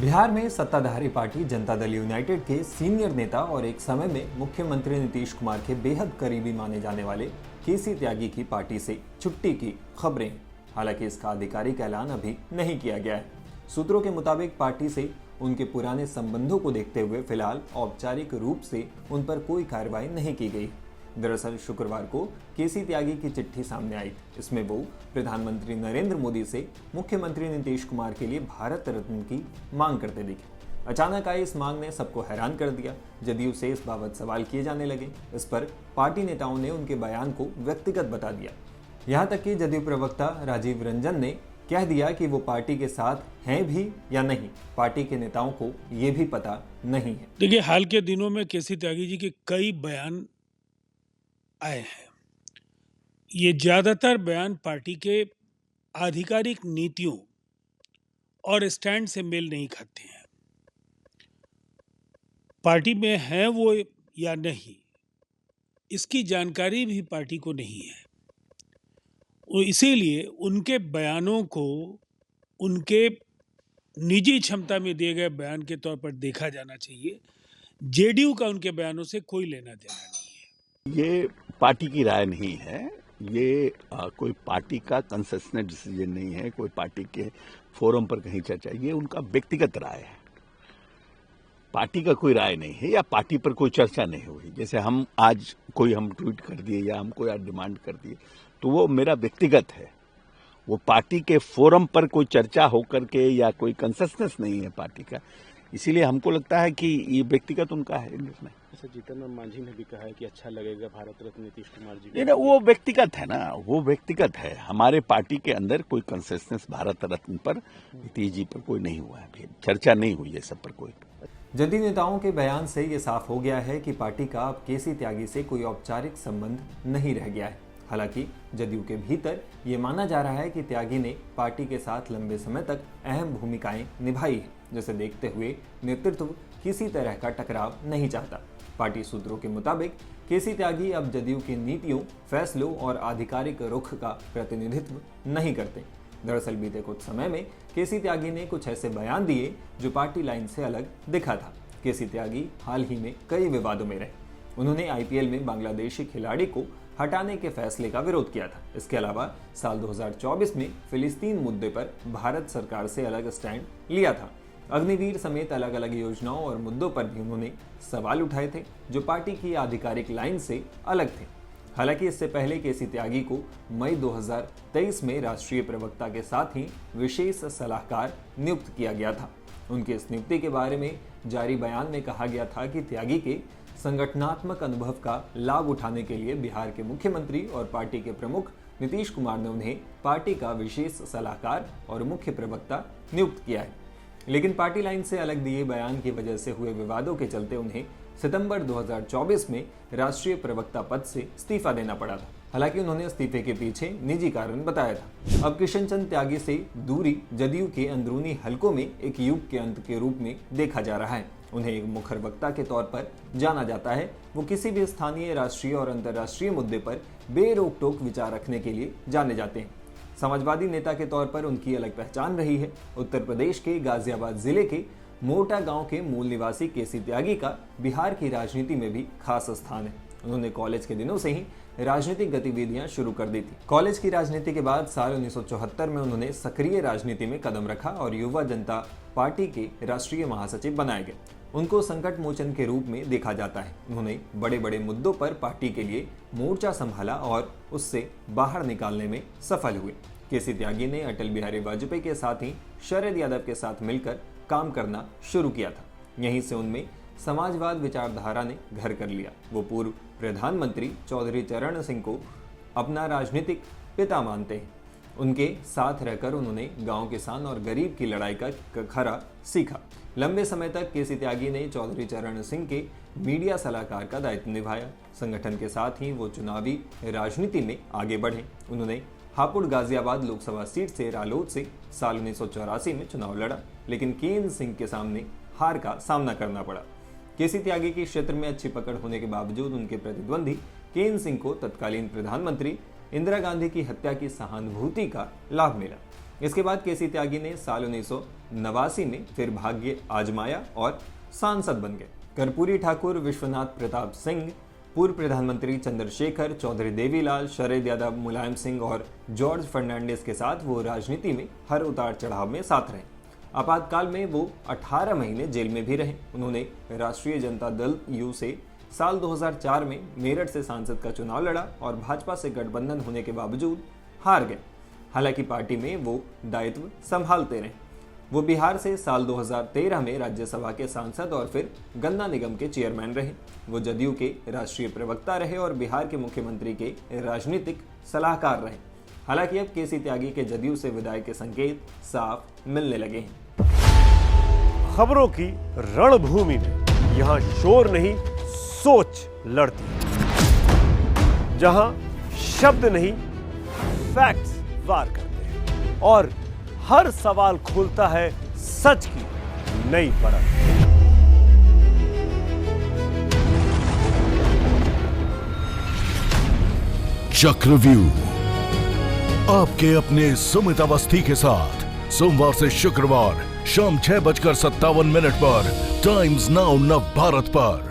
बिहार में सत्ताधारी party Janata Dal United के सीनियर नेता और एक समय में मुख्यमंत्री नीतीश कुमार के बेहद करीबी माने जाने वाले केसी त्यागी की पार्टी से छुट्टी की खबरें। हालांकि इसका आधिकारिक ऐलान अभी नहीं किया गया है। सूत्रों के मुताबिक पार्टी से उनके पुराने संबंधों को देखते हुए फिलहाल औपचारिक रूप से उन पर कोई कार्रवाई नहीं की गई। दरअसल शुक्रवार को केसी त्यागी की चिट्ठी सामने आई। इसमें वो प्रधानमंत्री नरेंद्र मोदी से मुख्यमंत्री नीतीश कुमार के लिए भारत रत्न की मांग करते दिखे। अचानक आई इस मांग ने सबको हैरान कर दिया। जदयू से इस बाबत सवाल किए जाने लगे। इस पर पार्टी नेताओं ने उनके बयान को व्यक्तिगत बता दिया। यहाँ तक कि जदयू प्रवक्ता राजीव रंजन ने कह दिया कि वो पार्टी के साथ हैं भी या नहीं, पार्टी के नेताओं को ये भी पता नहीं है। देखिए, हाल के दिनों में केसी त्यागी जी के कई बयान आए हैं। ये ज्यादातर बयान पार्टी के आधिकारिक नीतियों और स्टैंड से मेल नहीं खाते हैं। पार्टी में हैं वो या नहीं, इसकी जानकारी भी पार्टी को नहीं है। इसीलिए उनके बयानों को उनके निजी क्षमता में दिए गए बयान के तौर पर देखा जाना चाहिए। जेडीयू का उनके बयानों से कोई लेना देना नहीं है। ये पार्टी की राय नहीं है। ये कोई पार्टी का कंसेशनल डिसीजन नहीं है, कोई पार्टी के फोरम पर कहीं चर्चा। ये उनका व्यक्तिगत राय है। पार्टी का कोई राय नहीं है या पार्टी पर कोई चर्चा नहीं हुई। जैसे हम ट्वीट कर दिए या हम कोई आज डिमांड कर दिए, तो वो मेरा व्यक्तिगत है। वो पार्टी के फोरम पर कोई चर्चा होकर के या कोई कंसेशनस नहीं है पार्टी का। इसीलिए हमको लगता है कि ये व्यक्तिगत उनका है निर्णय। जीतन राम मांझी ने भी कहा है कि अच्छा लगेगा भारत रत्न नीतीश कुमार जी। नहीं, वो व्यक्तिगत है ना, वो व्यक्तिगत है। हमारे पार्टी के अंदर कोई कंसेशनस भारत रत्न पर नीतीश जी पर कोई नहीं हुआ है, अभी चर्चा नहीं हुई है सब पर कोई। जदयू नेताओं के बयान से ये साफ हो गया है कि पार्टी का अब केसी त्यागी से कोई औपचारिक संबंध नहीं रह गया है। हालांकि जदयू के भीतर ये माना जा रहा है कि त्यागी ने पार्टी के साथ लंबे समय तक अहम भूमिकाएं निभाई हैं, जिसे देखते हुए नेतृत्व किसी तरह का टकराव नहीं चाहता। पार्टी सूत्रों के मुताबिक केसी त्यागी अब जदयू की नीतियों, फैसलों और आधिकारिक रुख का प्रतिनिधित्व नहीं करते। दरअसल बीते कुछ समय में केसी त्यागी ने कुछ ऐसे बयान दिए जो पार्टी लाइन से अलग दिखा था। केसी त्यागी हाल ही में कई विवादों में रहे। उन्होंने आईपीएल में बांग्लादेशी खिलाड़ी को हटाने के फैसले का विरोध किया था। इसके अलावा साल 2024 में फिलिस्तीन मुद्दे पर भारत सरकार से अलग स्टैंड लिया था। अग्निवीर समेत अलग अलग योजनाओं और मुद्दों पर भी उन्होंने सवाल उठाए थे, जो पार्टी की आधिकारिक लाइन से अलग थे। हालांकि इससे पहले केसी त्यागी को मई 2023 में राष्ट्रीय प्रवक्ता के साथ ही विशेष सलाहकार नियुक्त किया गया था। उनकी इस नियुक्ति के बारे में जारी बयान में कहा गया था कि त्यागी के संगठनात्मक अनुभव का लाभ उठाने के लिए बिहार के मुख्यमंत्री और पार्टी के प्रमुख नीतीश कुमार ने उन्हें पार्टी का विशेष सलाहकार और मुख्य प्रवक्ता नियुक्त किया है। लेकिन पार्टी लाइन से अलग दिए बयान की वजह से हुए विवादों के चलते उन्हें सितंबर 2024 में राष्ट्रीय प्रवक्ता पद से इस्तीफा देना पड़ा था। हालांकि उन्होंने इस्तीफे के पीछे निजी कारण बताया था। अब किशन चंद त्यागी से दूरी जदयू के अंदरूनी हलकों में एक युग के अंत के रूप में देखा जा रहा है। उन्हें एक मुखर वक्ता के तौर पर जाना जाता है। वो किसी भी स्थानीय, राष्ट्रीय और अंतर्राष्ट्रीय मुद्दे पर बेरोक टोक विचार रखने के लिए जाने जाते हैं। समाजवादी नेता के तौर पर उनकी अलग पहचान रही है। उत्तर प्रदेश के गाजियाबाद जिले के मोटा गांव के मूल निवासी केसी त्यागी का बिहार की राजनीति में भी खास स्थान है। उन्होंने कॉलेज के दिनों से ही राजनीतिक गतिविधियां शुरू कर दी थी। कॉलेज की राजनीति के बाद साल 1974 में उन्होंने सक्रिय राजनीति में कदम रखा और युवा जनता पार्टी के राष्ट्रीय महासचिव बनाए गए। उनको संकट मोचन के रूप में देखा जाता है। उन्होंने बड़े बड़े मुद्दों पर पार्टी के लिए मोर्चा संभाला और उससे बाहर निकालने में सफल हुए। केसी त्यागी ने अटल बिहारी वाजपेयी के साथ ही शरद यादव के साथ मिलकर काम करना शुरू किया था। यहीं से उनमें समाजवाद विचारधारा ने घर कर लिया। वो पूर्व प्रधानमंत्री चौधरी चरण सिंह को अपना राजनीतिक पिता मानते हैं। उनके साथ रहकर उन्होंने गांव, किसान और गरीब की लड़ाई का खरा सीखा। लंबे समय तक केसी त्यागी ने चौधरी चरण सिंह के मीडिया सलाहकार का दायित्व निभाया। संगठन के साथ ही वो चुनावी राजनीति में आगे बढ़े। उन्होंने हापुड़ गाजियाबाद लोकसभा सीट से रालोद से साल 1984 में चुनाव लड़ा, लेकिन केन सिंह के सामने हार का सामना करना पड़ा। केसी त्यागी की क्षेत्र में अच्छी पकड़ होने के बावजूद उनके प्रतिद्वंदी केन सिंह को तत्कालीन प्रधानमंत्री इंदिरा गांधी की हत्या की सहानुभूति का लाभ मिला। इसके बाद केसी त्यागी ने साल 1989 में फिर भाग्य आजमाया और सांसद बन गए। कर्पूरी ठाकुर, विश्वनाथ प्रताप सिंह, पूर्व प्रधानमंत्री चंद्रशेखर, चौधरी देवीलाल, शरद यादव, मुलायम सिंह और जॉर्ज फर्नांडिस के साथ वो राजनीति में हर उतार चढ़ाव में साथ रहे। आपातकाल में वो 18 महीने जेल में भी रहे। उन्होंने राष्ट्रीय जनता दल यू से साल 2004 में मेरठ से सांसद का चुनाव लड़ा और भाजपा से गठबंधन होने के बावजूद हार गए। हालांकि पार्टी में वो दायित्व संभालते रहे। वो बिहार से साल 2013 में राज्यसभा के सांसद और फिर गन्ना निगम के चेयरमैन रहे। वो जदयू के राष्ट्रीय प्रवक्ता रहे और बिहार के मुख्यमंत्री के राजनीतिक सलाहकार रहे। हालांकि अब केसी त्यागी के जदयू से विदाई के संकेत साफ मिलने लगे हैं। खबरों की रणभूमि में यहाँ शोर नहीं, सोच लड़ती है। जहां शब्द नहीं, फैक्ट्स वार करते हैं और हर सवाल खोलता है सच की नई परत। चक्रव्यूह आपके अपने सुमित अवस्थी के साथ सोमवार से शुक्रवार शाम 6:57 पर टाइम्स नाउ नव भारत पर।